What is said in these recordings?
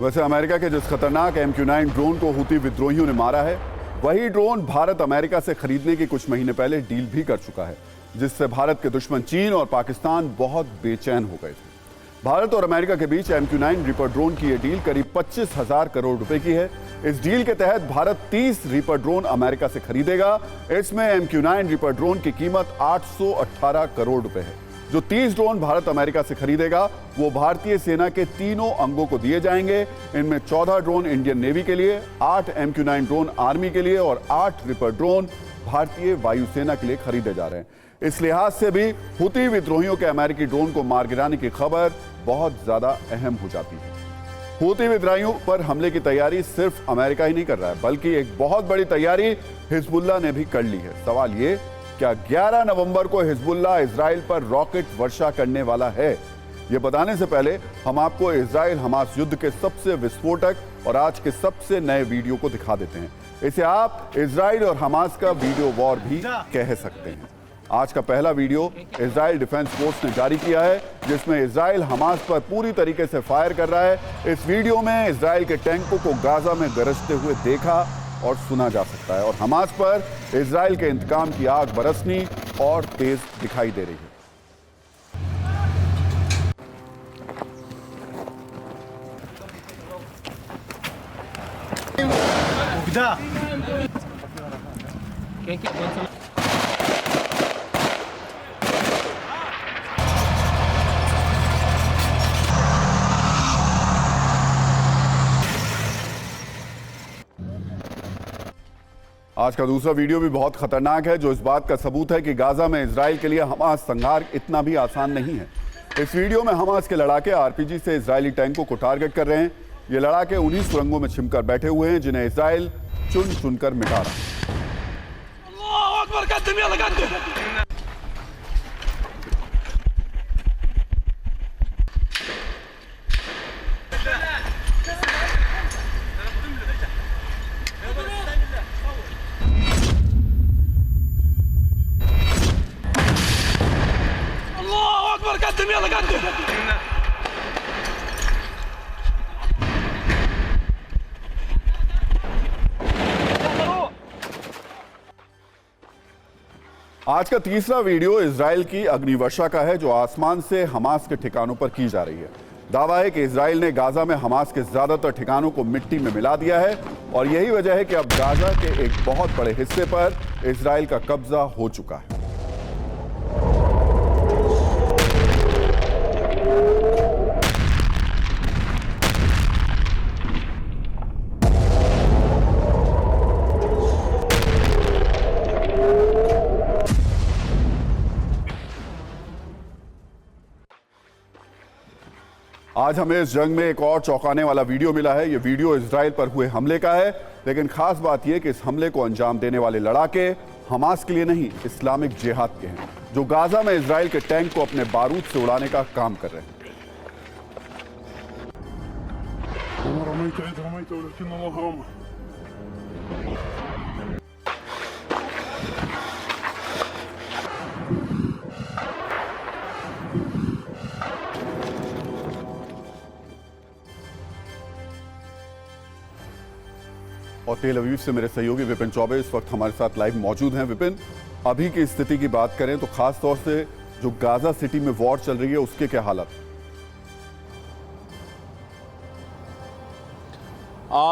वैसे अमेरिका के जिस खतरनाक MQ-9 ड्रोन को हूती विद्रोहियों ने मारा है, वही ड्रोन भारत अमेरिका से खरीदने की कुछ महीने पहले डील भी कर चुका है, जिससे भारत के दुश्मन चीन और पाकिस्तान बहुत बेचैन हो गए थे। भारत और अमेरिका के बीच MQ-9 रीपर ड्रोन की यह डील करीब 25,000 करोड़ रुपए की है। इस डील के तहत भारत 30 रीपर ड्रोन अमेरिका से खरीदेगा। इसमें MQ-9 रीपर ड्रोन की कीमत 818 करोड़ रुपए है। जो 30 ड्रोन भारत अमेरिका से खरीदेगा वो भारतीय सेना के तीनों अंगों को दिए जाएंगे। इनमें 14 ड्रोन इंडियन नेवी के लिए, 8 MQ-9 ड्रोन आर्मी के लिए और 8 रीपर ड्रोन भारतीय वायुसेना के लिए खरीदे जा रहे हैं। इस लिहाज से भी हूती विद्रोहियों के अमेरिकी ड्रोन को मार गिराने की खबर बहुत ज्यादा अहम हो जाती है। हूती विद्रोहियों पर हमले की तैयारी सिर्फ अमेरिका ही नहीं कर रहा है, बल्कि एक बहुत बड़ी तैयारी हिजबुल्लाह ने भी कर ली है। सवाल ये, क्या 11 नवंबर को हिजबुल्लाह इजराइल पर रॉकेट वर्षा करने वाला है? ये बताने से पहले हम आपको इजराइल हमास युद्ध के सबसे विस्फोटक और आज के सबसे नए वीडियो को दिखा देते हैं। इसे आप इजराइल और हमास का वीडियो वॉर भी कह सकते हैं। आज का पहला वीडियो इजराइल डिफेंस फोर्स ने जारी किया है, जिसमें इजराइल हमास पर पूरी तरीके से फायर कर रहा है। इस वीडियो में इजराइल के टैंकों को गाजा में गरजते हुए देखा और सुना जा सकता है और हमास पर इजराइल के इंतकाम की आग बरसनी और तेज दिखाई दे रही है। आज का दूसरा वीडियो भी बहुत खतरनाक है, जो इस बात का सबूत है कि गाजा में इजराइल के लिए हमास संहार इतना भी आसान नहीं है। इस वीडियो में हमास के लड़ाके RPG से इजरायली टैंकों को टारगेट कर रहे हैं। ये लड़ाके उन्हीं सुरंगों में छिपकर बैठे हुए हैं जिन्हें इजराइल चुन चुनकर मिटा रहा है। आज का तीसरा वीडियो इजराइल की अग्निवर्षा का है, जो आसमान से हमास के ठिकानों पर की जा रही है। दावा है कि इजराइल ने गाजा में हमास के ज्यादातर ठिकानों को मिट्टी में मिला दिया है और यही वजह है कि अब गाजा के एक बहुत बड़े हिस्से पर इजराइल का कब्जा हो चुका है। आज हमें इस जंग में एक और चौंकाने वाला वीडियो मिला है। ये वीडियो इजराइल पर हुए हमले का है, लेकिन खास बात यह कि इस हमले को अंजाम देने वाले लड़ाके हमास के लिए नहीं, इस्लामिक जिहाद के हैं, जो गाजा में इजराइल के टैंक को अपने बारूद से उड़ाने का काम कर रहे हैं। और तेल अवीव से मेरे सहयोगी विपिन चौबे इस वक्त हमारे साथ लाइव मौजूद हैं। विपिन, अभी की स्थिति की बात करें तो खास तौर से जो गाजा सिटी में वॉर चल रही है उसके क्या हालात?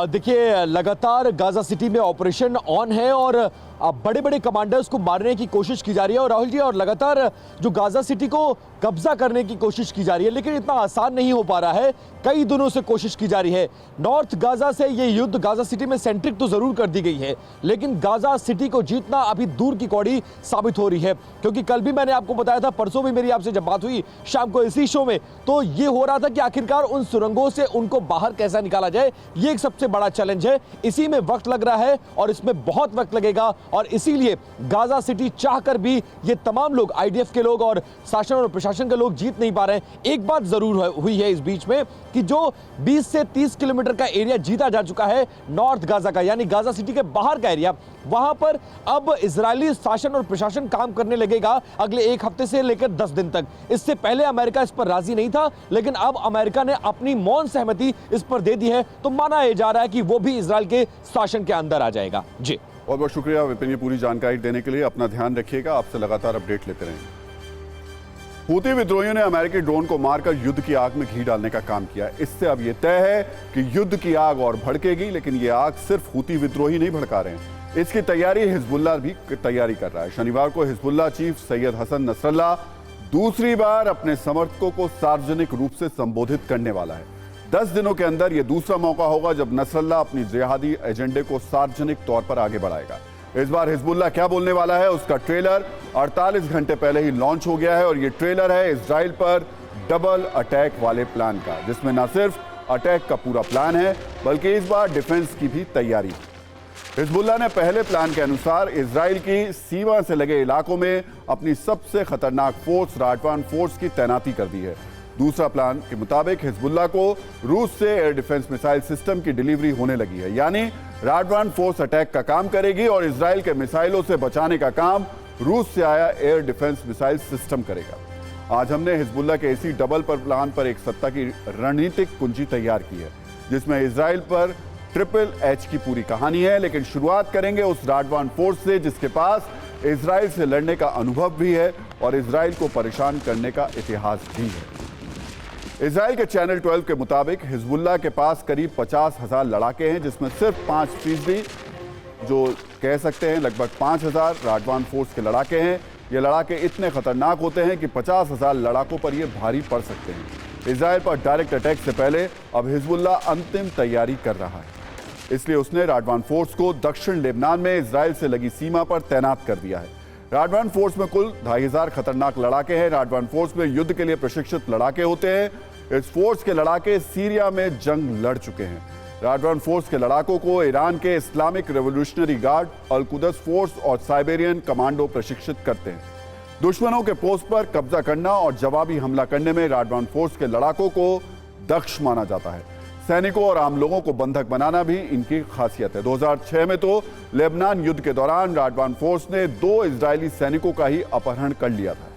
देखिए, लगातार गाजा सिटी में ऑपरेशन ऑन है और बड़े बड़े कमांडर्स को मारने की कोशिश की जा रही है और राहुल जी, और लगातार जो गाजा सिटी को कब्जा करने की कोशिश की जा रही है, लेकिन इतना आसान नहीं हो पा रहा है। कई दिनों से कोशिश की जा रही है। नॉर्थ गाजा से ये युद्ध गाजा सिटी में सेंट्रिक तो जरूर कर दी गई है, लेकिन गाजा सिटी को जीतना अभी दूर की कौड़ी साबित हो रही है। क्योंकि कल भी मैंने आपको बताया था, परसों भी मेरी आपसे जब बात हुई शाम को इसी शो में, तो ये हो रहा था कि आखिरकार उन सुरंगों से उनको बाहर कैसा निकाला जाए, ये एक सबसे बड़ा चैलेंज है। इसी में वक्त लग रहा है और इसमें बहुत वक्त लगेगा और इसीलिए गाजा सिटी चाहकर भी ये तमाम लोग, आईडीएफ के लोग और शासन और प्रशासन के लोग जीत नहीं पा रहे हैं। एक बात जरूर हुई है इस बीच में कि जो 20 से 30 किलोमीटर का एरिया जीता जा चुका है नॉर्थ गाजा का, यानी गाजा सिटी के बाहर का एरिया, वहां पर अब इजरायली शासन और प्रशासन काम करने लगेगा अगले 1 हफ्ते से लेकर 10 दिन तक। इससे पहले अमेरिका इस पर राजी नहीं था, लेकिन अब अमेरिका ने अपनी मौन सहमति इस पर दे दी है, तो माना जा रहा है कि वो भी इजराइल के शासन के अंदर आ जाएगा। जी बहुत बहुत शुक्रिया विपिन, ये पूरी जानकारी देने के लिए। अपना ध्यान रखिएगा, आपसे लगातार अपडेट लेते रहेंगे। हूती विद्रोहियों ने अमेरिकी ड्रोन को मारकर युद्ध की आग में घी डालने का काम किया। इससे अब यह तय है कि युद्ध की आग और भड़केगी, लेकिन यह आग सिर्फ हूती विद्रोही नहीं भड़का रहे हैं, इसकी तैयारी हिजबुल्लाह भी तैयारी कर रहा है। शनिवार को Hezbollah chief Syed Hassan Nasrallah दूसरी बार अपने समर्थकों को सार्वजनिक रूप से संबोधित करने वाला है। 10 दिनों के अंदर यह दूसरा मौका होगा जब नसरल्लाह अपनी जिहादी एजेंडे को सार्वजनिक तौर पर आगे बढ़ाएगा। इस बार हिजबुल्लाह क्या बोलने वाला है, उसका ट्रेलर 48 घंटे पहले ही लॉन्च हो गया है और यह ट्रेलर है इजराइल पर डबल अटैक वाले प्लान का, जिसमें न सिर्फ अटैक का पूरा प्लान है बल्कि इस बार डिफेंस की भी तैयारी है। हिजबुल्लाह ने पहले प्लान के अनुसार इजराइल की सीमा से लगे इलाकों में अपनी सबसे खतरनाक फोर्स राडवान फोर्स की तैनाती कर दी है। दूसरा प्लान के मुताबिक हिजबुल्लाह को रूस से एयर डिफेंस मिसाइल सिस्टम की डिलीवरी होने लगी है, यानी राडवान फोर्स अटैक का काम करेगी और इजराइल के मिसाइलों से बचाने का काम रूस से आया एयर डिफेंस मिसाइल सिस्टम करेगा। आज हमने हिजबुल्लाह के इसी डबल प्लान पर एक सत्ता की रणनीतिक कुंजी तैयार की है, जिसमें इजराइल पर ट्रिपल एच की पूरी कहानी है। लेकिन शुरुआत करेंगे उस राडवान फोर्स से जिसके पास इजराइल से लड़ने का अनुभव भी है और इजराइल को परेशान करने का इतिहास भी है। इजराइल के चैनल 12 के मुताबिक हिजबुल्लाह के पास करीब 50,000 लड़ाके हैं, जिसमें सिर्फ 5% जो कह सकते हैं लगभग 5,000 राडवान फोर्स के लड़ाके हैं। ये लड़ाके इतने खतरनाक होते हैं कि 50,000 लड़ाकों पर ये भारी पड़ सकते हैं। इजराइल पर डायरेक्ट अटैक से पहले अब हिजबुल्लाह अंतिम तैयारी कर रहा है, इसलिए उसने राडवान फोर्स को दक्षिण लेबनान में इजराइल से लगी सीमा पर तैनात कर दिया है। राडवान फोर्स में कुल 2,500 खतरनाक लड़ाके हैं। राडवान फोर्स में युद्ध के लिए प्रशिक्षित लड़ाके होते हैं। इस फोर्स के लड़ाके सीरिया में जंग लड़ चुके हैं। राडवान फोर्स के लड़ाकों को ईरान के इस्लामिक रेवोल्यूशनरी गार्ड, अल कुदस फोर्स और साइबेरियन कमांडो प्रशिक्षित करते हैं। दुश्मनों के पोस्ट पर कब्जा करना और जवाबी हमला करने में राडवान फोर्स के लड़ाकों को दक्ष माना जाता है। सैनिकों और आम लोगों को बंधक बनाना भी इनकी खासियत है। 2006 में तो लेबनान युद्ध के दौरान राडवान फोर्स ने 2 इजरायली सैनिकों का ही अपहरण कर लिया था।